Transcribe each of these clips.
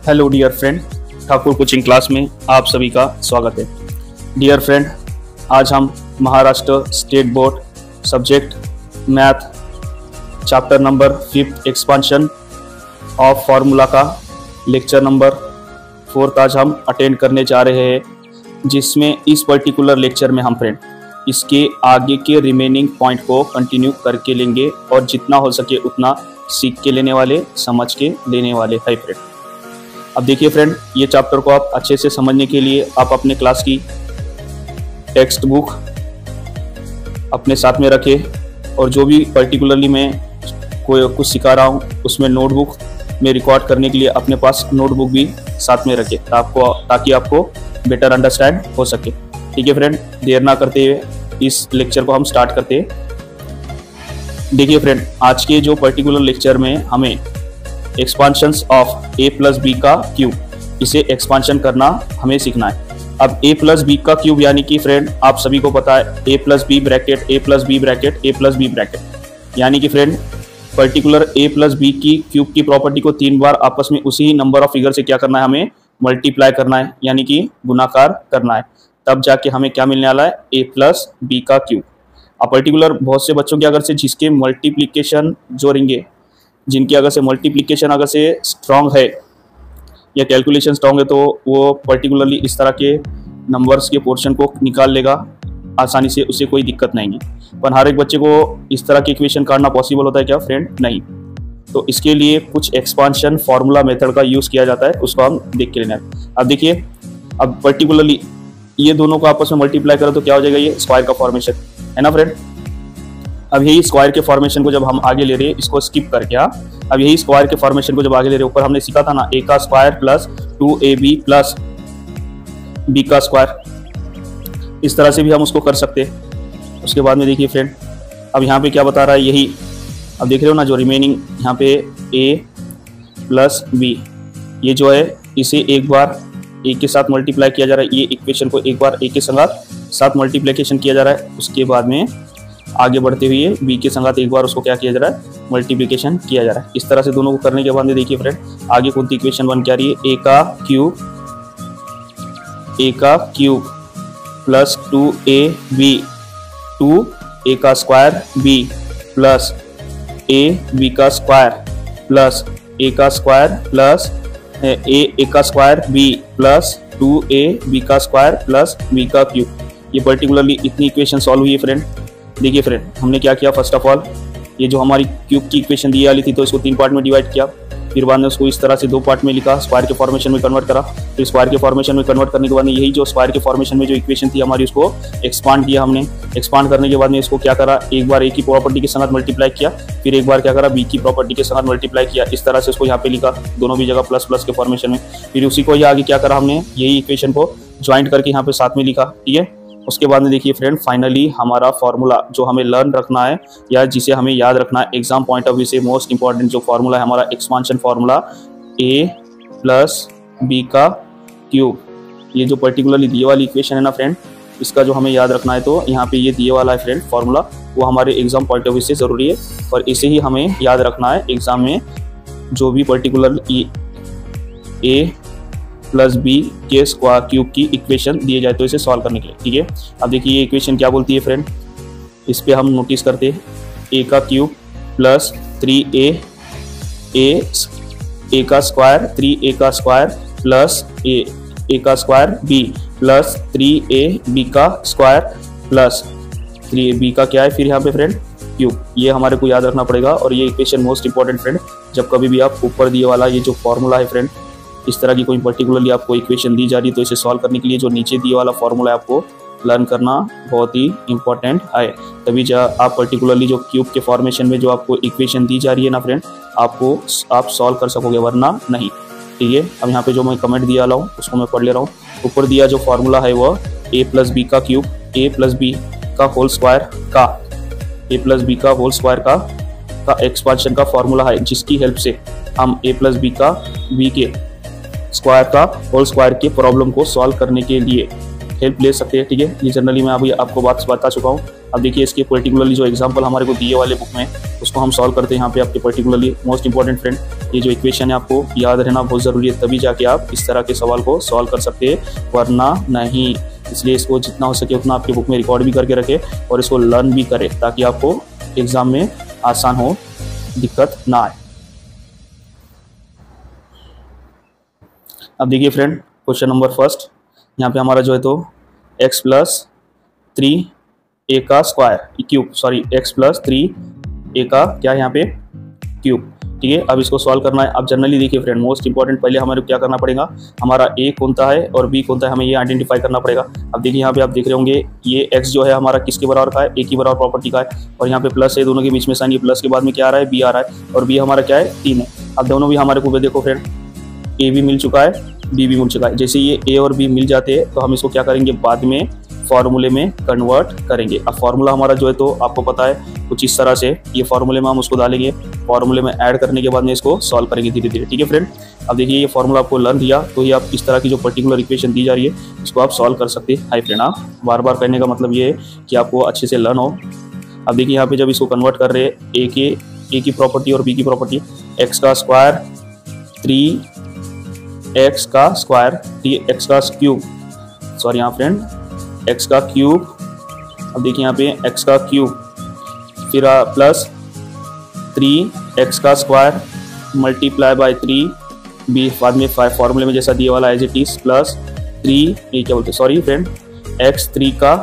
Hello dear friend, Thakur coaching class में आप सभी का स्वागत है। डियर फ्रेंड, आज हम Maharashtra state board subject math chapter number 5 expansion of formula का लेक्चर नंबर 4 आज हम अटेंड करने जा रहे हैं, जिसमें इस पर्टिकुलर लेक्चर में हम फ्रेंड इसके आगे के रिमेनिंग पॉइंट को कंटिन्यू करके लेंगे और जितना हो सके उतना सीख के लेने वाले, समझ के लेने वाले है फ्रेंड। अब देखिए फ्रेंड, ये चैप्टर को आप अच्छे से समझने के लिए आप अपने क्लास की टेक्स्ट बुक अपने साथ में रखें और जो भी पर्टिकुलरली मैं कोई कुछ सिखा रहा हूँ उसमें नोटबुक में रिकॉर्ड करने के लिए अपने पास नोटबुक भी साथ में रखें ताकि आपको बेटर अंडरस्टैंड हो सके। ठीक है फ्रेंड, देर ना करते हुए इस लेक्चर को हम स्टार्ट करते हैं। देखिए फ्रेंड, आज के जो पर्टिकुलर लेक्चर में हमें expansions of a plus B का क्यूब, इसे एक्सपांशन करना हमें सीखना है। अब a प्लस बी का क्यूब यानी कि फ्रेंड आप सभी को पता है a plus B bracket a plus B bracket a plus B bracket, यानी कि friend particular a plus B की क्यूब की प्रॉपर्टी को 3 बार आपस में उसी ही नंबर ऑफ फिगर से क्या करना है, हमें मल्टीप्लाई करना है, यानी कि गुणाकार करना है। तब जाके हमें क्या मिलने वाला है, a प्लस बी का क्यूब। अब पर्टिकुलर बहुत से बच्चों के अगर से जिसके मल्टीप्लिकेशन जोड़ेंगे, जिनकी अगर से मल्टीप्लिकेशन अगर से स्ट्रॉन्ग है या कैलकुलेशन स्ट्रॉन्ग है, तो वो पर्टिकुलरली इस तरह के नंबर्स के पोर्शन को निकाल लेगा आसानी से, उससे कोई दिक्कत नहीं है। पर हर एक बच्चे को इस तरह की इक्वेशन काटना पॉसिबल होता है क्या फ्रेंड? नहीं। तो इसके लिए कुछ एक्सपांशन फार्मूला मेथड का यूज़ किया जाता है, उसको हम देख के लेना है। अब देखिए, अब पर्टिकुलरली ये दोनों को आपस में मल्टीप्लाई करो तो क्या हो जाएगा, ये स्क्वायर का फॉर्मेशन है ना फ्रेंड। अब यही स्क्वायर के फॉर्मेशन को जब हम आगे ले रहे हैं, इसको स्किप करके, अब यही स्क्वायर के फॉर्मेशन को जब आगे ले रहे हैं, ऊपर हमने सीखा था ना a का square plus 2ab plus b का स्क्वायर, इस तरह से भी हम उसको कर सकते हैं। उसके बाद में देखिए फ्रेंड, अब यहाँ पे क्या बता रहा है, यही अब देख रहे हो ना, जो रिमेनिंग यहाँ पे a प्लस b, ये जो है इसे एक बार a के साथ मल्टीप्लाई किया जा रहा है, ये इक्वेशन को एक बार a के साथ मल्टीप्लिकेशन किया जा रहा है। उसके बाद में आगे बढ़ते हुए b के संगात एक बार उसको क्या किया जा रहा है, मल्टीप्लिकेशन किया जा रहा है। इस तरह से दोनों को करने के बाद में देखिए फ्रेंड, आगे कौन सी इक्वेशन बन के आ रही है, a का क्यूब प्लस 2ab 2a का स्क्वायर b प्लस ab का स्क्वायर प्लस a का स्क्वायर प्लस a का स्क्वायर b प्लस 2ab का स्क्वायर प्लस b का क्यूब। ये पर्टिकुलरली इतनी इक्वेशन सॉल्व हुई है फ्रेंड। देखिए फ्रेंड, हमने क्या किया, फर्स्ट ऑफ ऑल ये जो हमारी क्यूब की इक्वेशन दी वाली थी, तो इसको 3 पार्ट में डिवाइड किया, फिर बाद में उसको इस तरह से 2 पार्ट में लिखा, स्क्वायर के फॉर्मेशन में कन्वर्ट करा, फिर स्क्वायर के फॉर्मेशन में कन्वर्ट करने के बाद में यही जो स्क्वायर के फॉर्मेशन में जो इक्वेशन थी हमारी, उसको एक्सपांड किया हमने। एक्सपांड करने के बाद में इसको क्या करा, एक बार ए की प्रॉपर्टी के साथ मल्टीप्लाई किया, फिर एक बार क्या करा, बी की प्रॉपर्टी के साथ मल्टीप्लाई किया, इस तरह से उसको यहाँ पे लिखा, दोनों भी जगह प्लस प्लस के फॉर्मेशन में। फिर उसी को आगे क्या करा, हमने यही इक्वेशन को ज्वाइंट करके यहाँ पे साथ में लिखा। ठीक है, उसके बाद में देखिए फ्रेंड, फाइनली हमारा फार्मूला जो हमें लर्न रखना है या जिसे हमें याद रखना है एग्जाम पॉइंट ऑफ व्यू से, मोस्ट इंपॉर्टेंट जो फार्मूला है हमारा expansion formula a plus B का क्यूब, ये जो पर्टिकुलरली दिए वाली इक्वेशन है ना फ्रेंड, इसका जो हमें याद रखना है, तो यहाँ पे ये दिए वाला है फ्रेंड फार्मूला, वो हमारे एग्जाम पॉइंट ऑफ व्यू से ज़रूरी है और इसे ही हमें याद रखना है एग्जाम में, जो भी पर्टिकुलर a प्लस बी के स्क्वायर क्यूब की इक्वेशन दिए जाए तो इसे सॉल्व करने के लिए। ठीक है, अब देखिए ये इक्वेशन क्या बोलती है फ्रेंड, इस पे हम नोटिस करते हैं, a का क्यूब प्लस 3a का स्क्वायर 3a का स्क्वायर प्लस a का स्क्वायर b प्लस 3ab का स्क्वायर प्लस 3ab का क्या है फिर यहाँ पे फ्रेंड, क्यूब। ये हमारे को याद रखना पड़ेगा और ये इक्वेशन मोस्ट इंपॉर्टेंट फ्रेंड। जब कभी भी आप ऊपर दिए वाला ये जो फॉर्मूला है फ्रेंड, इस तरह की कोई पर्टिकुलरली आपको इक्वेशन दी जा रही है, तो इसे सॉल्व करने के लिए जो नीचे दिए वाला फॉर्मूला है आपको लर्न करना बहुत ही इंपॉर्टेंट है। तभी जब आप पर्टिकुलरली जो क्यूब के फॉर्मेशन में जो आपको इक्वेशन दी जा रही है ना फ्रेंड, आप सॉल्व कर सकोगे, वरना नहीं। ठीक है, अब यहाँ पे जो मैं कमेंट दिया रहा हूँ उसको मैं पढ़ ले रहा हूँ। ऊपर दिया जो फॉर्मूला है वो a प्लस बी का क्यूब a प्लस बी का होल स्क्वायर का एक्सपांशन का फॉर्मूला है, जिसकी हेल्प से हम a प्लस बी के स्क्वायर का होल स्क्वायर के प्रॉब्लम को सॉल्व करने के लिए हेल्प ले सकते हैं, ठीक है। ये जनरली मैं अभी आपको बात बता चुका हूँ। अब देखिए इसके पर्टिकुलरली जो एग्जांपल हमारे को दिए वाले बुक में उसको हम सॉल्व करते हैं यहाँ पे आपके पर्टिकुलरली। मोस्ट इंपॉर्टेंट फ्रेंड, ये जो इक्वेशन है आपको याद रहना बहुत ज़रूरी है, तभी जाके आप इस तरह के सवाल को सॉल्व कर सकते हैं, वरना नहीं। इसलिए इसको जितना हो सके उतना आपके बुक में रिकॉर्ड भी करके रखें और इसको लर्न भी करें, ताकि आपको एग्जाम में आसान हो, दिक्कत ना आए। अब देखिए फ्रेंड, क्वेश्चन नंबर फर्स्ट, यहाँ पे हमारा जो है तो x + 3a का square cube, sorry x + 3a का क्या है यहाँ पे क्यूब, ठीक है। अब इसको सॉल्व करना है। अब जनरली देखिए फ्रेंड, मोस्ट इंपॉर्टेंट पहले हमारे क्या करना पड़ेगा, हमारा a कौन सा है और b कौन सा है, हमें ये आइडेंटिफाई करना पड़ेगा। अब देखिए यहाँ पे आप देख रहे होंगे ये x जो है हमारा किसके बराबर का है, a की बराबर प्रॉपर्टी का है, और यहाँ पे प्लस है, दोनों के बीच में साइन, ये प्लस के बाद में क्या आ रहा है, b आ रहा है, और b हमारा क्या है 3 है। अब दोनों भी हमारे को देखो फ्रेंड, a भी मिल चुका है, b भी मिल चुका है। जैसे ये a और b मिल जाते हैं तो हम इसको क्या करेंगे, बाद में फार्मूले में कन्वर्ट करेंगे। अब फार्मूला हमारा जो है तो आपको पता है कुछ इस तरह से, ये फार्मूले में हम उसको डालेंगे, फार्मूले में ऐड करने के बाद में इसको सॉल्व करेंगे धीरे धीरे, ठीक है फ्रेंड। अब देखिए ये फार्मूला आपको लर्न दिया, तो ये आप इस तरह की जो पर्टिकुलर इक्वेशन दी जा रही है इसको आप सॉल्व कर सकते हैं। हाई फ्रेंड, आप बार बार करने का मतलब ये है कि आपको अच्छे से लर्न हो। अब देखिए यहाँ पे जब इसको कन्वर्ट कर रहे हैं, ए की प्रॉपर्टी और बी की प्रॉपर्टी, एक्स का स्क्वायर 3x का स्क्वायर, x का क्यूब, सॉरी यहाँ फ्रेंड x का क्यूब। अब देखिए यहाँ पे x का क्यूब, फिर प्लस 3x का स्क्वायर मल्टीप्लाई बाय 3, बी बाद में 5 फॉर्मूले में जैसा दिया वाला एज इट इज, प्लस 3, ये क्या बोलते हैं, सॉरी फ्रेंड, x3 का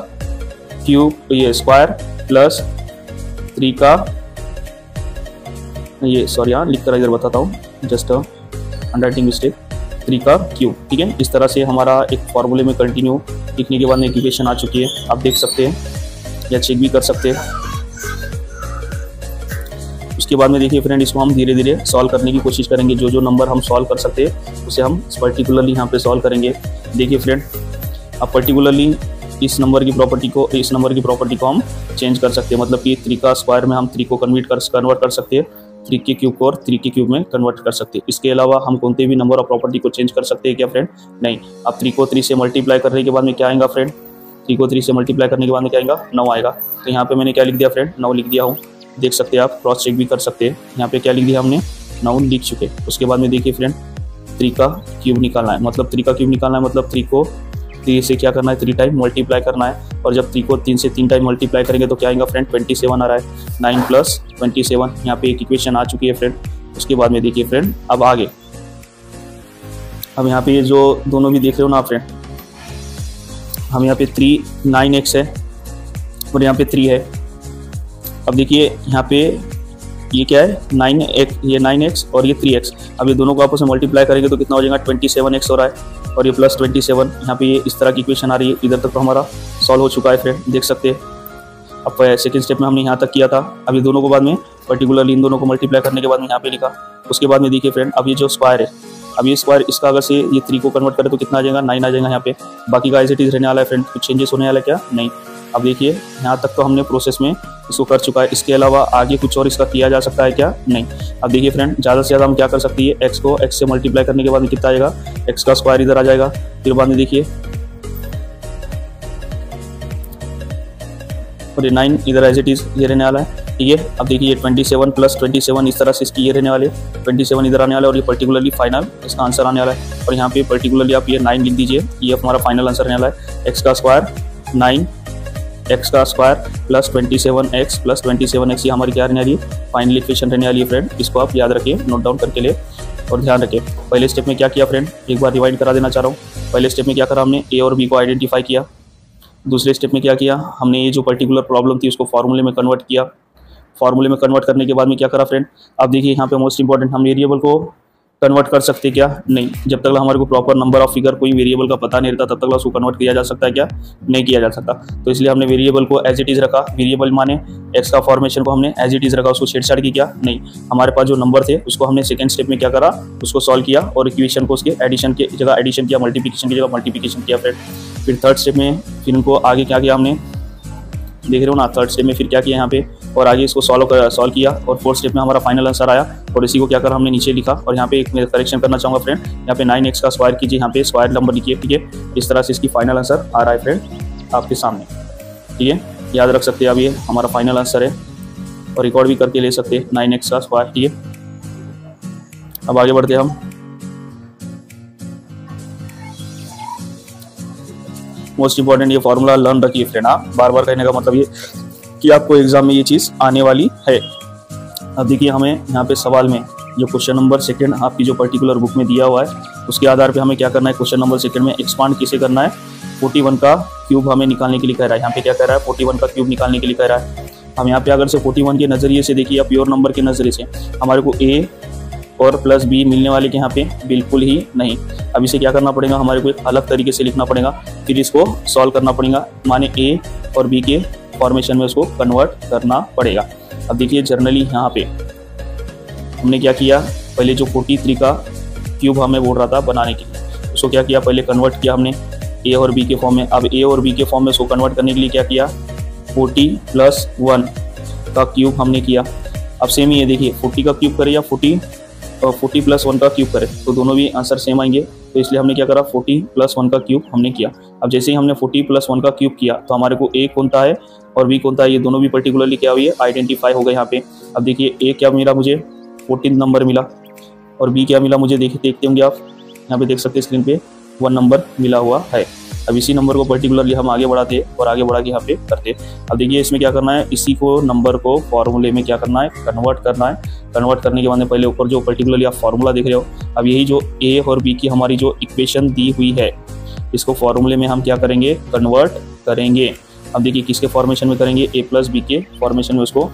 क्यूब, ये स्क्वायर, प्लस 3 का ये, सॉरी यहाँ लिख कर इधर बताता हूँ, जस्ट अंडरराइटिंग मिस्टेक, 3 का क्यूब, ठीक है। इस तरह से हमारा एक फॉर्मूले में कंटिन्यू लिखने के बाद में इक्वेशन आ चुकी है, आप देख सकते हैं या चेक भी कर सकते हैं। उसके बाद में देखिए फ्रेंड, इसको हम धीरे धीरे सॉल्व करने की कोशिश करेंगे, जो जो नंबर हम सॉल्व कर सकते हैं उसे हम पर्टिकुलरली यहाँ पे सॉल्व करेंगे। देखिए फ्रेंड, अब पर्टिकुलरली इस नंबर की प्रॉपर्टी को हम चेंज कर सकते हैं, मतलब कि 3 का स्क्वायर में हम 3 को कन्वर्ट कर सकते हैं, 3 के क्यूब को और 3 के क्यूब में कन्वर्ट कर सकते हैं। इसके अलावा हम कोई भी नंबर ऑफ प्रॉपर्टी को चेंज कर सकते हैं क्या फ्रेंड, नहीं। अब 3 को 3 से मल्टीप्लाई करने के बाद में क्या आएगा फ्रेंड, 3 को 3 से मल्टीप्लाई करने के बाद में क्या आएगा, 9 आएगा। तो यहाँ पे मैंने क्या लिख दिया फ्रेंड, 9 लिख दिया हूँ, देख सकते हैं आप, क्रॉस चेक भी कर सकते हैं। यहाँ पे क्या लिख दिया हमने, 9 लिख चुके। उसके बाद में देखिए फ्रेंड, 3 का क्यूब निकालना है, मतलब 3 का क्यूब निकालना है, मतलब 3 को 3 से क्या करना है, 3 टाइम मल्टीप्लाई करना है, और जब 3 को 3 से 3 टाइम मल्टीप्लाई करेंगे तो क्या आएगा फ्रेंड, 27 आ रहा है, 9 + 27, यहाँ पे एक इक्वेशन आ चुकी है फ्रेंड। उसके बाद में देखिए फ्रेंड, अब आगे, अब यहाँ पे ये जो दोनों भी देख रहे हो ना फ्रेंड, हम यहाँ पे 9x है और यहाँ पे 3 है। अब देखिए यहाँ पे ये क्या है, 9x, ये 9x और ये 3x। अब ये दोनों को आपस में मल्टीप्लाई करेंगे तो कितना हो जाएगा, 27x हो रहा है, और ये प्लस 27, यहाँ पे ये इस तरह की इक्वेशन आ रही है। इधर तक तो हमारा सॉल्व हो चुका है फ्रेंड, देख सकते हैं। अब सेकंड स्टेप में हमने यहाँ तक किया था, अब ये दोनों को बाद में पर्टिकुलरली इन दोनों को मल्टीप्लाई करने के बाद में यहाँ पे लिखा। उसके बाद में देखिए फ्रेंड, अब ये जो स्क्वायर है, अब ये स्क्वायर, इसका अगर से ये 3 को कन्वर्ट करें तो कितना आ जाएगा, 9 आ जाएगा यहाँ पे। बाकी का एज इट इज रहने वाला है फ्रेंड, कुछ चेंजेस होने वाला है क्या, नहीं। अब देखिए यहाँ तक तो हमने प्रोसेस में इसको कर चुका है, इसके अलावा आगे कुछ और इसका किया जा सकता है क्या, नहीं। अब देखिए फ्रेंड, ज़्यादा से ज़्यादा हम क्या कर सकते हैं, एक्स को एक्स से मल्टीप्लाई करने के बाद में कितना आएगा, एक्स का स्क्वायर इधर आ जाएगा। फिर बाद में देखिए, और ये 9 इधर एज इट इज ये रहने वाला है, ठीक है। अब देखिए 27 + 27 इस तरह से इसकी ये रहने वाले, 27 इधर आने वाला है, और ये पर्टिकुलरली फाइनल इसका आंसर आने वाला है। और यहाँ पे पर्टिकुलरली आप ये 9 लिख दीजिए, ये हमारा फाइनल आंसर रहने वाला है। एक्स का स्क्वायर 9, एक्स का स्क्वायर प्लस 27x + 27x, ये हमारी क्या रहने वाली है, फाइनल इक्वेशन रहने वाली है फ्रेंड। इसको आप याद रखिए, नोट डाउन करके ले और ध्यान रखें। पहले स्टेप में क्या किया फ्रेंड, एक बार रिवाइंड करा देना चाह रहा हूँ। पहले स्टेप में क्या करा, हमने ए और बी को आइडेंटिफाई किया। दूसरे स्टेप में क्या किया, हमने ये जो पर्टिकुलर प्रॉब्लम थी उसको फार्मूले में कन्वर्ट किया। फार्मूले में कन्वर्ट करने के बाद में क्या करा फ्रेंड, अब देखिए यहाँ पे मोस्ट इंपॉर्टेंट, हम वेरिएबल को कन्वर्ट कर सकते क्या, नहीं। जब तक हमारे को प्रॉपर नंबर ऑफ फिगर कोई वेरिएबल का पता नहीं रहता तब तक उसको कन्वर्ट किया जा सकता है क्या, नहीं किया जा सकता। तो इसलिए हमने वेरिएबल को एज इट इज रखा। वेरिएबल माने एक्स का फॉर्मेशन को हमने एज इट इज रखा, उसको छेड़छाड़ की क्या, नहीं। हमारे पास जो नंबर थे उसको हमने सेकंड स्टेप में क्या करा, उसको सॉल्व किया और इक्वेशन को उसके एडिशन की जगह एडिशन किया, मल्टीप्लिकेशन की जगह मल्टीप्लिकेशन किया फ्रेंड। फिर थर्ड स्टेप में फिर इनको आगे क्या किया हमने, देख रहे हो ना, थर्ड स्टेप में फिर क्या किया, यहाँ पे और आगे इसको सॉल्व किया और फोर्थ स्टेप में हमारा फाइनल आंसर आया। और इसी को क्या कर हमने नीचे लिखा। और यहाँ पे एक करेक्शन करना चाहूँगा फ्रेंड, यहाँ पे 9x का स्क्वायर कीजिए, यहाँ पे स्क्वायर नंबर लिखिए, ठीक है। इस तरह से इसकी फाइनल आंसर आ रहा है फ्रेंड आपके सामने, ठीक है। याद रख सकते हैं, अब ये हमारा फाइनल आंसर है और रिकॉर्ड भी करके ले सकते हैं 9x का स्क्वायर, ठीक है। अब आगे बढ़ते हैं हम। मोस्ट इंपॉर्टेंट ये फॉर्मूला लर्न रखिए फ्रेंड, आप बार बार कहने का मतलब ये कि आपको एग्जाम में ये चीज़ आने वाली है। अब देखिए हमें यहाँ पे सवाल में जो क्वेश्चन नंबर सेकंड आपकी जो पर्टिकुलर बुक में दिया हुआ है उसके आधार पे हमें क्या करना है, क्वेश्चन नंबर सेकंड में एक्सपांड किसे करना है, 41 का क्यूब हमें निकालने के लिए कह रहा है। यहाँ पे क्या कह रहा है, 41 का क्यूब निकालने के लिए कह रहा है। हम यहाँ पे अगर से 41 के नज़रिए से देखिए, प्योर नंबर के नज़रिए से हमारे को a और प्लस b मिलने वाले के यहाँ पे बिल्कुल ही नहीं। अब इसे क्या करना पड़ेगा, हमारे को एक अलग तरीके से लिखना पड़ेगा, फिर इसको सॉल्व करना पड़ेगा, माने a और b के फॉर्मेशन में उसको कन्वर्ट करना पड़ेगा। अब देखिए जनरली यहाँ पे हमने क्या किया, पहले जो 43 का क्यूब हमें बोल रहा था बनाने के लिए, उसको क्या किया, पहले कन्वर्ट किया हमने a और b के फॉर्म में। अब a और b के फॉर्म में उसको कन्वर्ट करने के लिए क्या किया, 40 + 1 का क्यूब हमने किया। अब सेम ही है, देखिए 40 का क्यूब करें या 40 + 1 का क्यूब करें तो दोनों भी आंसर सेम आएंगे, तो इसलिए हमने क्या करा, 40 + 1 का क्यूब हमने किया। अब जैसे ही हमने 40 + 1 का क्यूब किया तो हमारे को a कौन-सा है और b कौन-सा है, ये दोनों भी पर्टिकुलरली क्या हुई है, आइडेंटिफाई हो गए यहाँ पे। अब देखिए a क्या मिला मुझे, 14 नंबर मिला, और b क्या मिला मुझे, देखते होंगे आप यहाँ पे देख सकते हैं स्क्रीन पे 1 नंबर मिला हुआ है। अब इसी नंबर को पर्टिकुलरली हम आगे बढ़ाते हैं और आगे बढ़ा के यहाँ पे करते हैं। अब देखिए इसमें क्या करना है, इसी को नंबर को फॉर्मूले में क्या करना है, कन्वर्ट करना है। कन्वर्ट करने के बाद में पहले ऊपर जो पर्टिकुलरली आप फॉर्मूला देख रहे हो, अब यही जो a और b की हमारी जो इक्वेशन दी हुई है इसको फॉर्मूले में हम क्या करेंगे, कन्वर्ट करेंगे। अब देखिए किसके फॉर्मेशन में करेंगे, a + b के फॉर्मेशन में उसको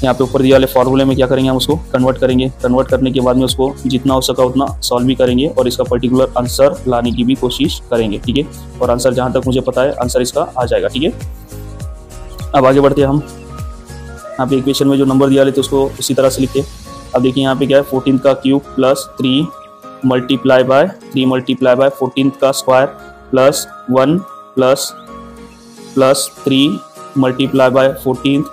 यहाँ पे ऊपर दिया वाले फॉर्मूले में क्या करेंगे, हम उसको कन्वर्ट करेंगे। कन्वर्ट करने के बाद में उसको जितना हो सका उतना सॉल्व भी करेंगे और इसका पर्टिकुलर आंसर लाने की भी कोशिश करेंगे, ठीक है। और आंसर जहाँ तक मुझे पता है आंसर इसका आ जाएगा, ठीक है। अब आगे बढ़ते हैं हम। यहाँ पे इक्वेशन में जो नंबर दिया लेते उसको उसी तरह से लिखते। अब देखिए यहाँ पे क्या है, 14 का क्यूब + 3 × 14 का स्क्वायर + 1 + 3 × 14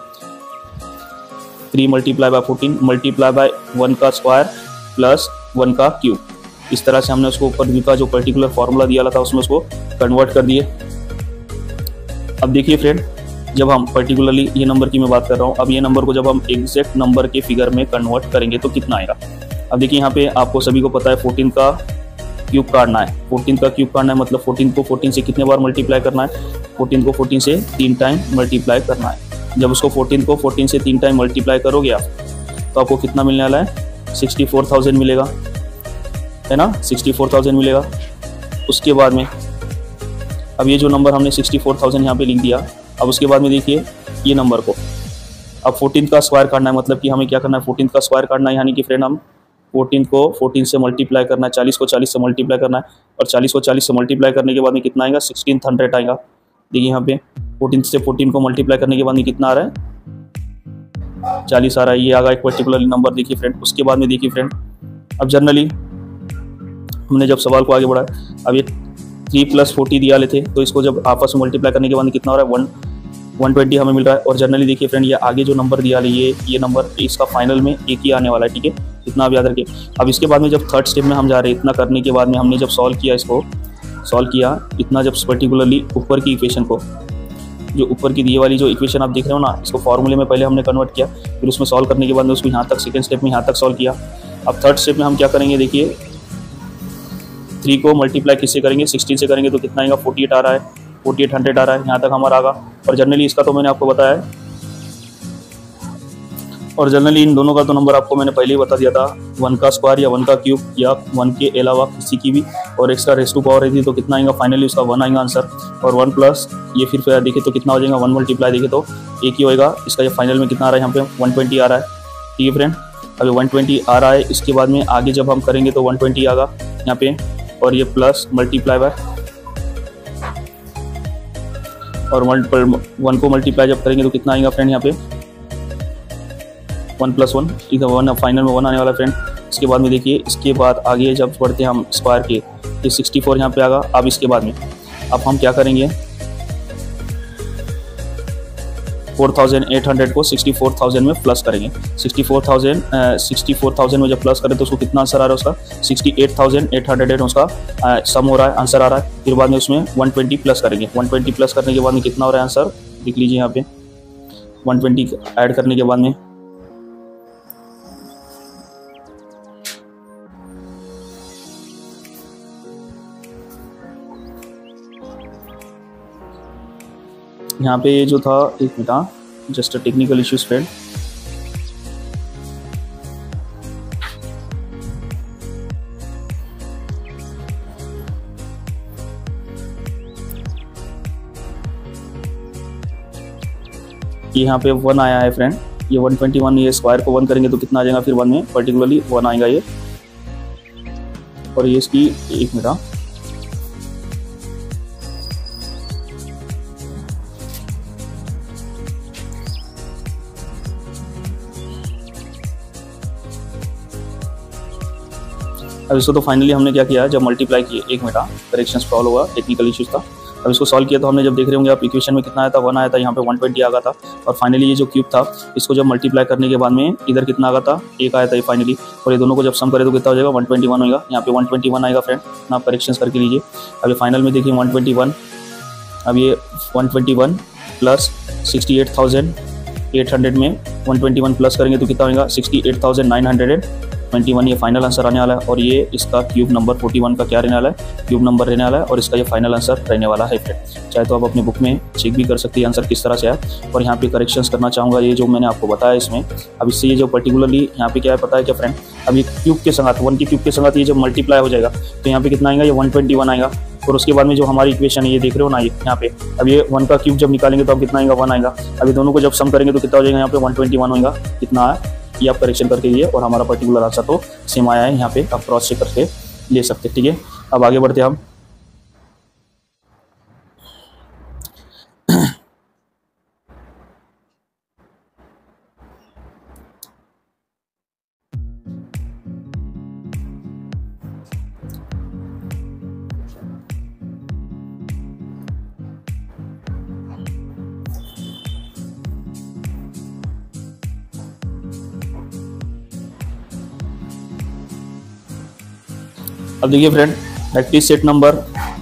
3 × 14 × 1 का स्क्वायर + 1 का क्यूब। इस तरह से हमने उसको ऊपर का जो पर्टिकुलर फॉर्मूला दिया था उसमें उसको कन्वर्ट कर दिए। अब देखिए फ्रेंड, जब हम पर्टिकुलरली ये नंबर की मैं बात कर रहा हूँ, अब ये नंबर को जब हम एग्जैक्ट नंबर के फिगर में कन्वर्ट करेंगे तो कितना आएगा। अब देखिए यहाँ पे आपको सभी को पता है 14 का क्यूब काटना है। 14 का क्यूब काटना है मतलब 14 को 14 से कितने बार मल्टीप्लाई करना है, 14 को 14 से 3 टाइम मल्टीप्लाई करना है। जब उसको 14 को 14 से 3 टाइम मल्टीप्लाई करोगे आप तो आपको कितना मिलने वाला है, 64,000 मिलेगा, है ना, 64,000 मिलेगा। उसके बाद में अब ये जो नंबर हमने 64,000 यहाँ पे लिख दिया, अब उसके बाद में देखिए ये नंबर को अब 14 का स्क्वायर काटना है, मतलब कि हमें क्या करना है, 14 का स्क्वायर काटना है, यानी कि फ्रेंड हम 14 को 14 से मल्टीप्लाई करना है, 40 को 40 से मल्टीप्लाई करना है, और 40 को 40 से मल्टीप्लाई करने के बाद में कितना आएगा, 1600 आएगा। देखिए यहाँ पे 14 से 14 को मल्टीप्लाई करने के बाद में कितना आ रहा है, 40 आ रहा है। ये आ गया एक पर्टिकुलर नंबर, देखिए फ्रेंड। उसके बाद में देखिए फ्रेंड, अब जनरली हमने जब सवाल को आगे बढ़ाया, अब ये 3 + 40 दिया लेते, तो इसको जब आपस में मल्टीप्लाई करने के बाद कितना हो रहा है, 120 हमें मिल रहा है। और जनरली देखिए फ्रेंड, ये आगे जो नंबर दिया है ये नंबर इसका फाइनल में एक ही आने वाला है, ठीक है, इतना आप याद रखिए। अब इसके बाद में जब थर्ड स्टेप में हम जा रहे हैं, इतना करने के बाद में हमने जब सॉल्व किया, इसको सॉल्व किया इतना, जब पर्टिकुलरली ऊपर की इक्वेशन को, जो ऊपर की दिए वाली जो इक्वेशन आप देख रहे हो ना, इसको फॉर्मूले में पहले हमने कन्वर्ट किया, फिर उसमें सॉल्व करने के बाद में उसको यहाँ तक सेकंड स्टेप में यहाँ तक सॉल्व किया। अब थर्ड स्टेप में हम क्या करेंगे, देखिए 3 को मल्टीप्लाई किससे करेंगे, 16 से करेंगे तो कितना आएगा, 48 आ रहा है, 4800 आ रहा है, यहाँ तक हमारा आगा। और जनरली इसका तो मैंने आपको बताया है, और जनरली इन दोनों का तो नंबर आपको मैंने पहले ही बता दिया था, 1 का स्क्वायर या 1 का क्यूब या 1 के अलावा किसी की भी, और एक्स्ट्रा रेस टू पावर रहती तो कितना आएगा, फाइनली उसका 1 आएगा आंसर। और 1 प्लस ये फिर देखिए तो कितना हो जाएगा, 1 मल्टीप्लाई देखिए तो एक ही होएगा। इसका ये फाइनल में कितना आ रहा है, यहाँ पे 120 आ रहा है, ठीक है फ्रेंड। अभी 120 आ रहा है, इसके बाद में आगे जब हम करेंगे तो 120 आएगा यहाँ पे, और ये प्लस मल्टीप्लाई बाय, और 1 को मल्टीप्लाई जब करेंगे तो कितना आएगा फ्रेंड, यहाँ पे 1 + 1, इधर 1 फाइनल में 1 आने वाला फ्रेंड। इसके बाद में देखिए, इसके बाद आगे जब बढ़ते हैं हम स्क्वायर के, ये 64 यहाँ पे आएगा। अब इसके बाद में अब हम क्या करेंगे, 4800 को 64,000 में प्लस करेंगे। 64,000 में जब प्लस करें तो उसको कितना आंसर आ रहा है उसका 68,800 उसका सम हो रहा है, आंसर आ रहा है। फिर बाद में उसमें 120 प्लस करेंगे। 120 प्लस करने के बाद में कितना हो रहा है आंसर देख लीजिए यहाँ पे। 120 ऐड करने के बाद में यहाँ पे ये जो था, एक minute, just a technical issues friend. ये यहाँ पे 1 आया है फ्रेंड, ये 121, ये स्क्वायर को 1 करेंगे तो कितना आ जाएगा फिर 1 में पर्टिकुलरली 1 आएगा ये। और ये इसकी, एक मिनट, अब इसको तो फाइनली हमने क्या किया, जब मल्टीप्लाई किए, एक मिनट, करेक्शन सॉल्व हुआ, टेक्निकल इश्यूज था। अब इसको सॉल्व किया तो हमने जब देख रहे होंगे आप इक्वेशन में कितना आया था, 1 आया था, यहाँ पे 120 आ गया था। और फाइनली ये जो क्यूब था इसको जब मल्टीप्लाई करने के बाद में इधर कितना आ गया था, 1 आया था ये फाइनली। और ये दोनों को जब सम करें तो कितना हो जाएगा 121 होगा। यहाँ पे 121 आएगा फ्रेंड, आप करेक्शन करके लीजिए। अब ये फाइनल में देखिए 121, अब ये 121 प्लस 68,800 में 121 प्लस करेंगे तो कितना होगा 68,921, ये फाइनल आंसर आने वाला है। और ये इसका क्यूब नंबर 41 का क्या रहने वाला है, क्यूब नंबर रहने वाला है। और इसका ये फाइनल आंसर रहने वाला है फ्रेंड। चाहे तो आप अपने बुक में चेक भी कर सकते हैं आंसर किस तरह से है। और यहाँ पे करेक्शंस करना चाहूँगा, ये जो मैंने आपको बताया इसमें, अब इससे ये जो पर्टिकुलरली यहाँ पे क्या है पता है क्या फ्रेंड, अभी क्यूब के संगत 1 के क्यूब के संगत ये जब मल्टीप्लाई हो जाएगा तो यहाँ पे कितना आएगा, ये 121 आएगा। और उसके बाद में जो हमारी इक्वेशन है ये देख रहे हो ना, ये यहाँ पे अब ये 1 का क्यूब जब निकालेंगे तो अब कितना आएगा, 1 आएगा। अभी दोनों को जब सम करेंगे तो कितना हो जाएगा, यहाँ पे 121 होगा, कितना है ये आप करेक्शन करके लिए। और हमारा पर्टिकुलर आंसर तो सेम आया है, यहाँ पे आप क्रॉस चेक करके ले सकते हैं। ठीक है, अब आगे बढ़ते हैं हम। अब देखिए फ्रेंड, प्रैक्टिस सेट नंबर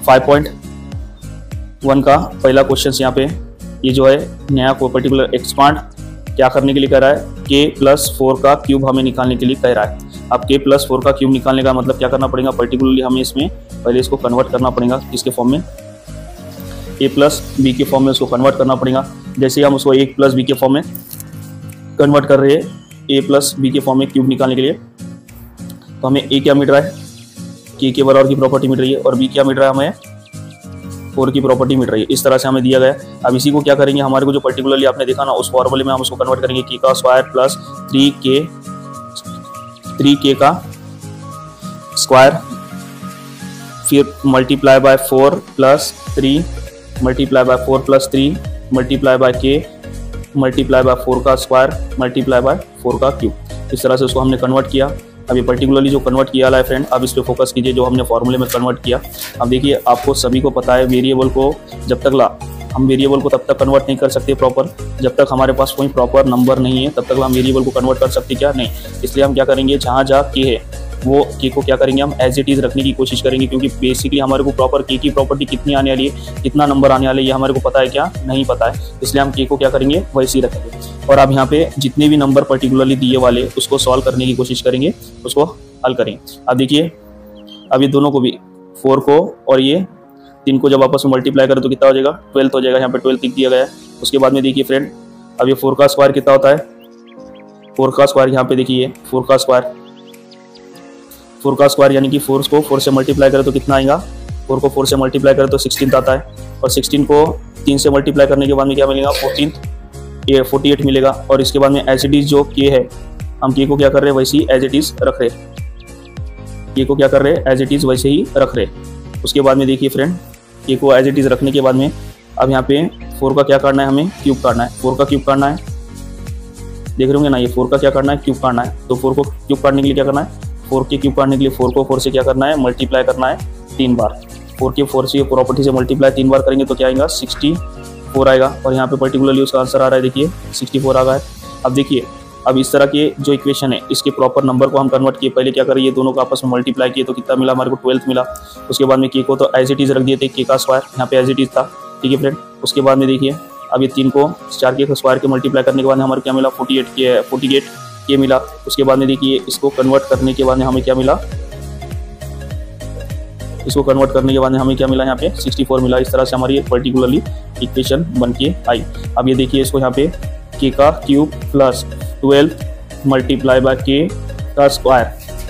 5.1 का पहला क्वेश्चन यहाँ पे, ये जो है नया को पर्टिकुलर एक्सपांड क्या करने के लिए कह रहा है, k+4 का क्यूब हमें निकालने के लिए कह रहा है। अब k+4 का क्यूब निकालने का मतलब क्या करना पड़ेगा, पर्टिकुलरली हमें इसमें पहले इसको कन्वर्ट करना पड़ेगा किसके फॉर्म में, a+b के फॉर्म में उसको कन्वर्ट करना पड़ेगा। जैसे हम उसको a+b के फॉर्म में कन्वर्ट कर रहे हैं, a+b के फॉर्म में क्यूब निकालने के लिए, तो हमें a क्या मिल रहा है, के बराबर की प्रॉपर्टी मिल रही है, और बी क्या मिल रहा है हमें, 4 की प्रॉपर्टी मिल रही है। इस तरह से हमें दिया गया है। अब इसी को क्या करेंगे, हमारे को जो पर्टिकुलरली आपने देखा ना उस फॉर्मूले में हम उसको कन्वर्ट करेंगे, के का स्क्वायर प्लस 3k का स्क्वायर, फिर multiply by 4 plus 3 multiply by 4 plus 3 multiply by k multiply by 4 का स्क्वायर मल्टीप्लाई बाय 4 का क्यूब। इस तरह से उसको हमने कन्वर्ट किया। अभी पर्टिकुलरली जो कन्वर्ट किया है फ्रेंड, अब इस पे फोकस कीजिए जो हमने फॉर्मूले में कन्वर्ट किया। अब देखिए आपको सभी को पता है वेरिएबल को जब तक हम वेरिएबल को तब तक कन्वर्ट नहीं कर सकते प्रॉपर, जब तक हमारे पास कोई प्रॉपर नंबर नहीं है तब तक हम वेरिएबल को कन्वर्ट कर सकते क्या नहीं। इसलिए हम क्या करेंगे, जहाँ के है वो के को क्या करेंगे हम एज इट इज़ रखने की कोशिश करेंगे, क्योंकि बेसिकली हमारे को प्रॉपर के की प्रॉपर्टी कितनी आने वाली है, कितना नंबर आने वाला है, ये हमारे को पता है क्या, नहीं पता है। इसलिए हम के को क्या करेंगे, वैसे ही रखेंगे। और अब यहाँ पे जितने भी नंबर पर्टिकुलरली दिए वाले उसको सॉल्व करने की कोशिश करेंगे, उसको हल करेंगे। अब देखिए, अब ये दोनों को भी 4 को और ये 3 को जब आपस में मल्टीप्लाई करें तो कितना हो जाएगा, 12 हो जाएगा। यहाँ पे 12 लिख दिया गया है। उसके बाद में देखिए फ्रेंड, अब ये 4 का स्क्वायर कितना होता है, 4 का स्क्वायर यहाँ पे देखिए 4 का स्क्वायर यानी कि 4 को 4 से मल्टीप्लाई करें तो कितना आएगा, 4 को 4 से मल्टीप्लाई करें तो 16 आता है। और 16 को 3 से मल्टीप्लाई करने के बाद में क्या मिलेगा, 48 मिलेगा। और इसके बाद में एज इट इज जो के है, हम के को क्या कर रहे हैं, वैसे ही एज इट इज रख रहे हैं, के को क्या कर रहे हैं, एज इट इज वैसे ही रख रहे हैं। उसके बाद में देखिए फ्रेंड, के को एज इट इज रखने के बाद में अब यहाँ पे 4 का क्या करना है, हमें क्यूब करना है। 4 का क्यूब करना है, देख रहे होंगे ना, ये 4 का क्या करना है, क्यूब करना है। तो 4 को क्यूब करने के लिए क्या करना है, 4 के क्यूब करने के लिए 4 को 4 से क्या करना है, मल्टीप्लाई करना है 3 बार। 4 के 4 से प्रॉपर्टी से मल्टीप्लाई 3 बार करेंगे तो क्या आएगा, 4 आएगा और यहाँ पे पर्टिकुलरली उसका आंसर आ रहा है, देखिए 64 आ गया है। अब देखिए, अब इस तरह के जो इक्वेशन है इसके प्रॉपर नंबर को हम कन्वर्ट किए। पहले क्या करें, ये दोनों को आपस में मल्टीप्लाई किए तो कितना मिला हमारे को, 12 मिला। उसके बाद में के को तो एज इट इज रख दिए थे, के का स्क्वायर यहाँ पे एज इट इज था, ठीक है फ्रेंड। उसके बाद में देखिए अब ये 3 को 4 के स्क्वायर के मल्टीप्लाई करने के बाद हमारे क्या मिला, 48 के मिला। उसके बाद में देखिए इसको कन्वर्ट करने के बाद हमें क्या मिला, इसको कन्वर्ट करने के बाद हमें क्या मिला, यहाँ पे 64 मिला। इस तरह से हमारी पर्टिकुलरली इक्वेशन बन के आई। अब ये देखिए इसको यहाँ पे के का क्यूब प्लस 12 मल्टीप्लाई बाय के का स्क्वायर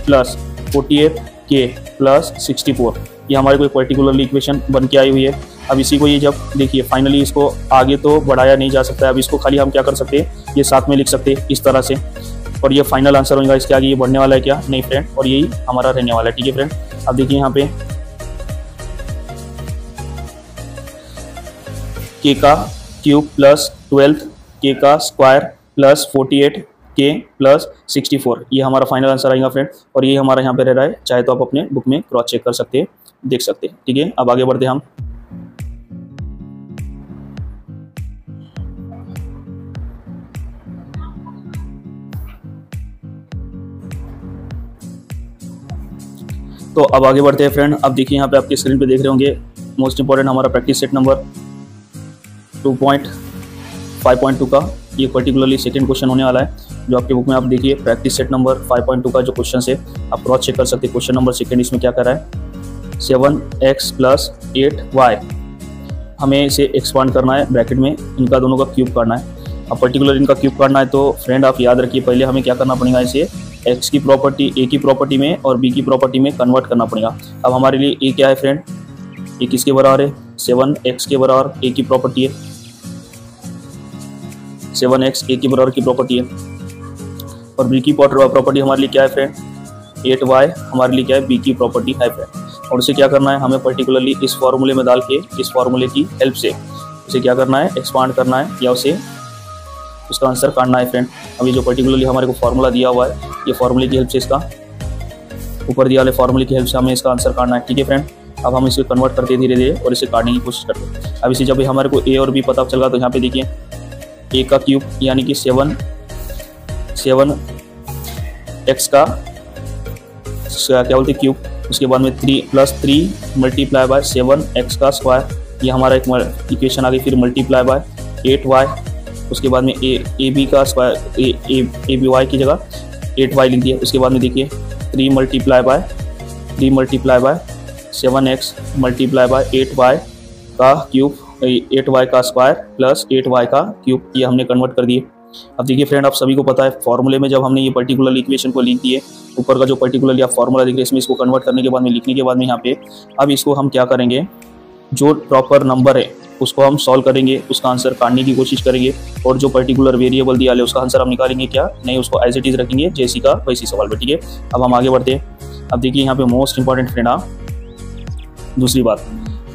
प्लस 48 के प्लस 64, ये हमारे को पर्टिकुलरली इक्वेशन बन के आई हुई है। अब इसी को ये जब देखिए फाइनली इसको आगे तो बढ़ाया नहीं जा सकता है, अब इसको खाली हम क्या कर सकते हैं, ये साथ में लिख सकते हैं इस तरह से, और ये फाइनल आंसर होगा। इसके आगे ये बढ़ने वाला है क्या, नहीं फ्रेंड, और यही हमारा रहने वाला है, ठीक है फ्रेंड। अब देखिए यहाँ पे के का क्यूब प्लस 12 के का स्क्वायर प्लस 48 के प्लस 64, ये हमारा फाइनल आंसर आएगा फ्रेंड, और ये हमारा यहाँ पे रह रहा है। चाहे तो आप अपने बुक में क्रॉस चेक कर सकते हैं, देख सकते हैं, ठीक है। अब आगे बढ़ते हैं हम। तो अब आगे बढ़ते हैं फ्रेंड। अब देखिए यहाँ पे आपके स्क्रीन पे देख रहे होंगे मोस्ट इंपॉर्टेंट हमारा प्रैक्टिस सेट नंबर 2.5.2 का ये पर्टिकुलरली सेकंड क्वेश्चन होने वाला है, जो आपके बुक में आप देखिए प्रैक्टिस सेट नंबर 5.2 का जो क्वेश्चन है आप क्रॉस चेक कर सकते हैं। क्वेश्चन नंबर सेकंड इसमें क्या कर रहा है, 7x प्लस 8y, हमें इसे एक्सपांड करना है, ब्रैकेट में इनका दोनों का क्यूब करना है। अब पर्टिकुलर इनका क्यूब करना है तो फ्रेंड आप याद रखिए, पहले हमें क्या करना पड़ेगा, इसे x की प्रॉपर्टी a की प्रॉपर्टी में और b की प्रॉपर्टी में कन्वर्ट करना पड़ेगा। अब हमारे लिए a क्या है फ्रेंड, a किसके बराबर है, 7x के बराबर a की प्रॉपर्टी है, 7x a की बराबर की प्रॉपर्टी है, और b की प्रॉपर्टी हमारे लिए क्या है फ्रेंड, 8y हमारे लिए क्या है, b की प्रॉपर्टी है फ्रेंड। और उसे क्या करना है, हमें पर्टिकुलरली इस फॉर्मूले में डाल के, इस फॉर्मूले की हेल्प से उसे क्या करना है, एक्सपांड करना है या उसे उसका आंसर काटना है फ्रेंड। अभी जो पर्टिकुलरली हमारे को फॉर्मूला दिया हुआ है, ये फॉर्मूले की हेल्प से, इसका ऊपर दिया वाले फॉर्मूले की हेल्प से हमें इसका आंसर काटना है, ठीक है फ्रेंड। अब हम इसे कन्वर्ट करते धीरे धीरे और इसे काटने की कोशिश करते हैं। अब इसे जब हमारे को a और b पता चल गया तो यहाँ पे देखिए a का क्यूब यानी कि 7x का क्या बोलते क्यूब, उसके बाद में 3 मल्टीप्लाई बाय 7x का स्क्वायर, ये हमारा एक इक्वेशन आ गई। फिर मल्टीप्लाई बाय 8y, उसके बाद में ए बी का स्क्वायर, ए बी वाई की जगह 8y लिख दिया। उसके बाद में देखिए 3 multiply by 7x multiply by 8y का क्यूब, 8y का स्क्वायर प्लस 8y का क्यूब, ये हमने कन्वर्ट कर दिए। अब देखिए फ्रेंड, आप सभी को पता है फॉर्मूले में जब हमने ये पर्टिकुलर इक्वेशन को लिख दिए, ऊपर का जो पर्टिकुलरली आप फॉर्मूला देख रहे हैं इसमें, इसको कन्वर्ट करने के बाद में, लिखने के बाद में यहाँ पे अब इसको हम क्या करेंगे, जो प्रॉपर नंबर है उसको हम सॉल्व करेंगे, उसका आंसर काटने की कोशिश करेंगे, और जो पर्टिकुलर वेरिएबल दिया है उसका आंसर हम निकालेंगे क्या, नहीं उसको एज इट इज रखेंगे जैसी का वैसी सवाल पे, ठीक है। अब हम आगे बढ़ते हैं। अब देखिए यहाँ पे मोस्ट इंपॉर्टेंट फ्रेंड दूसरी बात,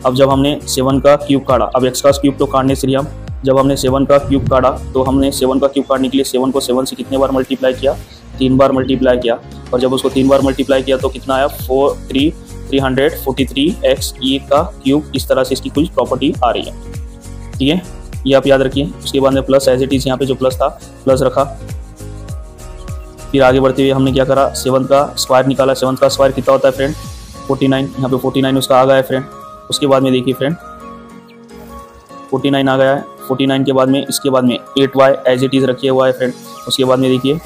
अब जब हमने 7 का क्यूब काटा, अब x का क्यूब तो काटने से हम, जब हमने 7 का क्यूब काटा तो हमने 7 का क्यूब काटने के लिए 7 को 7 से कितने बार मल्टीप्लाई किया, 3 बार मल्टीप्लाई किया, और जब उसको 3 बार मल्टीप्लाई किया तो कितना आया, 343x e का क्यूब। इस तरह से इसकी कुछ प्रॉपर्टी आ रही है, ठीक है, ये आप याद रखिए। उसके बाद में प्लस एज इट इज, यहाँ पे जो प्लस था प्लस रखा। फिर आगे बढ़ते हुए हमने क्या करा, 7 का स्क्वायर निकाला। 7 का स्क्वायर कितना होता है फ्रेंड, 49, यहाँ पे 49 उसका आ गया है फ्रेंड। उसके बाद में देखिए फ्रेंड 49 आ गया है। 49 के बाद में इसके बाद में 8y एज इट इज रखिए हुआ है फ्रेंड। उसके बाद में देखिए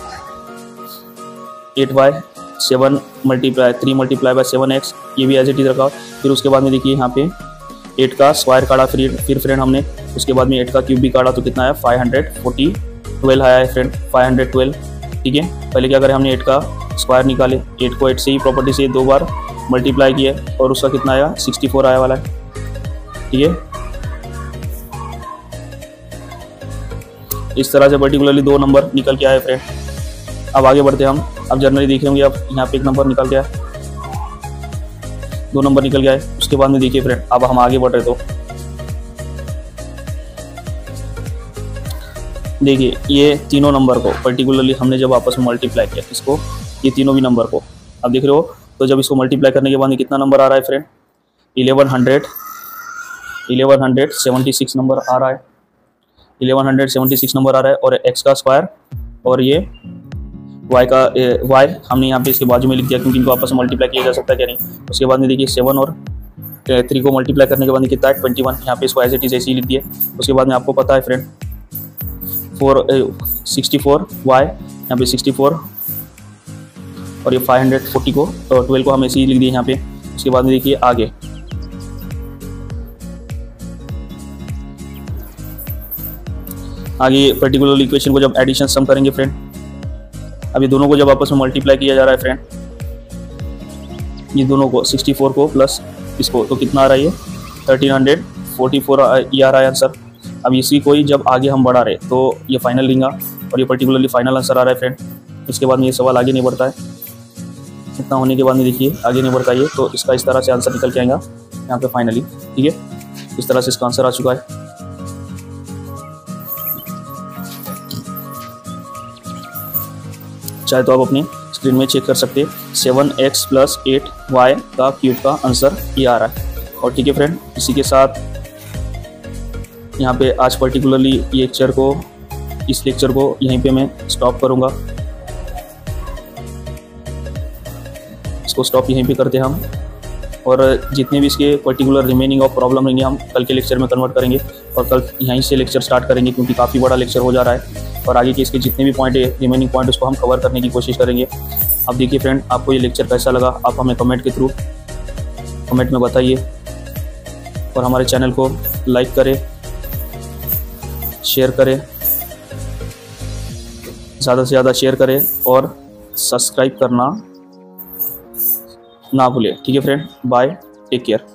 8y 3 मल्टीप्लाई बाय 7x, ये भी एज इट इज रखा। फिर उसके बाद में देखिए यहाँ पे 8 का स्क्वायर काटा, फिर फ्रेंड हमने उसके बाद में 8 का क्यूब भी काटा तो कितना है, 512 आया है फ्रेंड, 512, ठीक है। पहले क्या करें, हमने 8 का स्क्वायर निकाले, 8 को 8 से ही प्रॉपर्टी से 2 बार मल्टीप्लाई किया और उसका कितना आया, 64 आया वाला है, ठीक है। इस तरह से पर्टिकुलरली 2 नंबर निकल के आए फ्रेंड। अब आगे बढ़ते हैं हम। अब जनरली देख रहे होंगे आप यहाँ पे 1 नंबर निकल गया, 2 नंबर निकल गया है। उसके बाद में देखिए फ्रेंड, अब हम आगे बढ़ रहे तो देखिए ये तीनों नंबर को पर्टिकुलरली हमने जब आपस में मल्टीप्लाई किया, इसको ये तीनों भी नंबर को अब देख रहे हो, तो जब इसको मल्टीप्लाई करने के बाद में कितना नंबर आ रहा है फ्रेंड, 1176 नंबर आ रहा है, 1176 नंबर आ रहा है, और x का स्क्वायर और ये y हमने यहाँ पे इसके बाजू में लिख दिया क्योंकि इनको आपस में मल्टीप्लाई किया जा सकता है क्या नहीं। उसके बाद में देखिए 7 और 3 को मल्टीप्लाई करने के बाद कितना है 21, यहाँ पे इसको एज इट इज ऐसे ही लिख दिए। उसके बाद में आपको पता है फ्रेंड 64y यहाँ पे 64 और ये 540 को 12 को हम ऐसे ही लिख दिए यहाँ पे। उसके बाद में देखिए आगे पर्टिकुलर इक्वेशन को जब एडिशन सम करेंगे फ्रेंड, अभी दोनों को जब आपस में मल्टीप्लाई किया जा रहा है फ्रेंड, ये दोनों को 64 को प्लस इसको, तो कितना आ रहा है ये 1344 ये आ रहा है आंसर। अब इसी को ही जब आगे हम बढ़ा रहे तो ये फाइनल लिंगा और ये पर्टिकुलरली फाइनल आंसर आ रहा है फ्रेंड। इसके बाद में ये सवाल आगे नहीं बढ़ता है, इतना होने के बाद में देखिए आगे नहीं बढ़ता ये, तो इसका इस तरह से आंसर निकल के आएगा यहाँ पे फाइनली। ठीक है, इस तरह से इसका आंसर आ चुका है। चाहे तो आप अपने स्क्रीन में चेक कर सकते हैं, 7x + 8y का क्यूब का आंसर ये आ रहा है। और ठीक है फ्रेंड, इसी के साथ यहाँ पे आज पर्टिकुलरली इस लेक्चर को यहीं पे मैं स्टॉप करूँगा। इसको स्टॉप यहीं पे करते हैं हम, और जितने भी इसके पर्टिकुलर रिमेनिंग ऑफ प्रॉब्लम रहेंगे हम कल के लेक्चर में कन्वर्ट करेंगे, और कल यहीं से लेक्चर स्टार्ट करेंगे क्योंकि काफ़ी बड़ा लेक्चर हो जा रहा है। और आगे के इसके जितने भी पॉइंट है, रिमेनिंग पॉइंट, उसको हम कवर करने की कोशिश करेंगे। अब देखिए फ्रेंड, आपको ये लेक्चर कैसा लगा आप हमें कमेंट के थ्रू कमेंट में बताइए, और हमारे चैनल को लाइक करें, शेयर करें, ज़्यादा से ज़्यादा शेयर करें और सब्सक्राइब करना ना भूलें। ठीक है फ्रेंड, बाय, टेक केयर।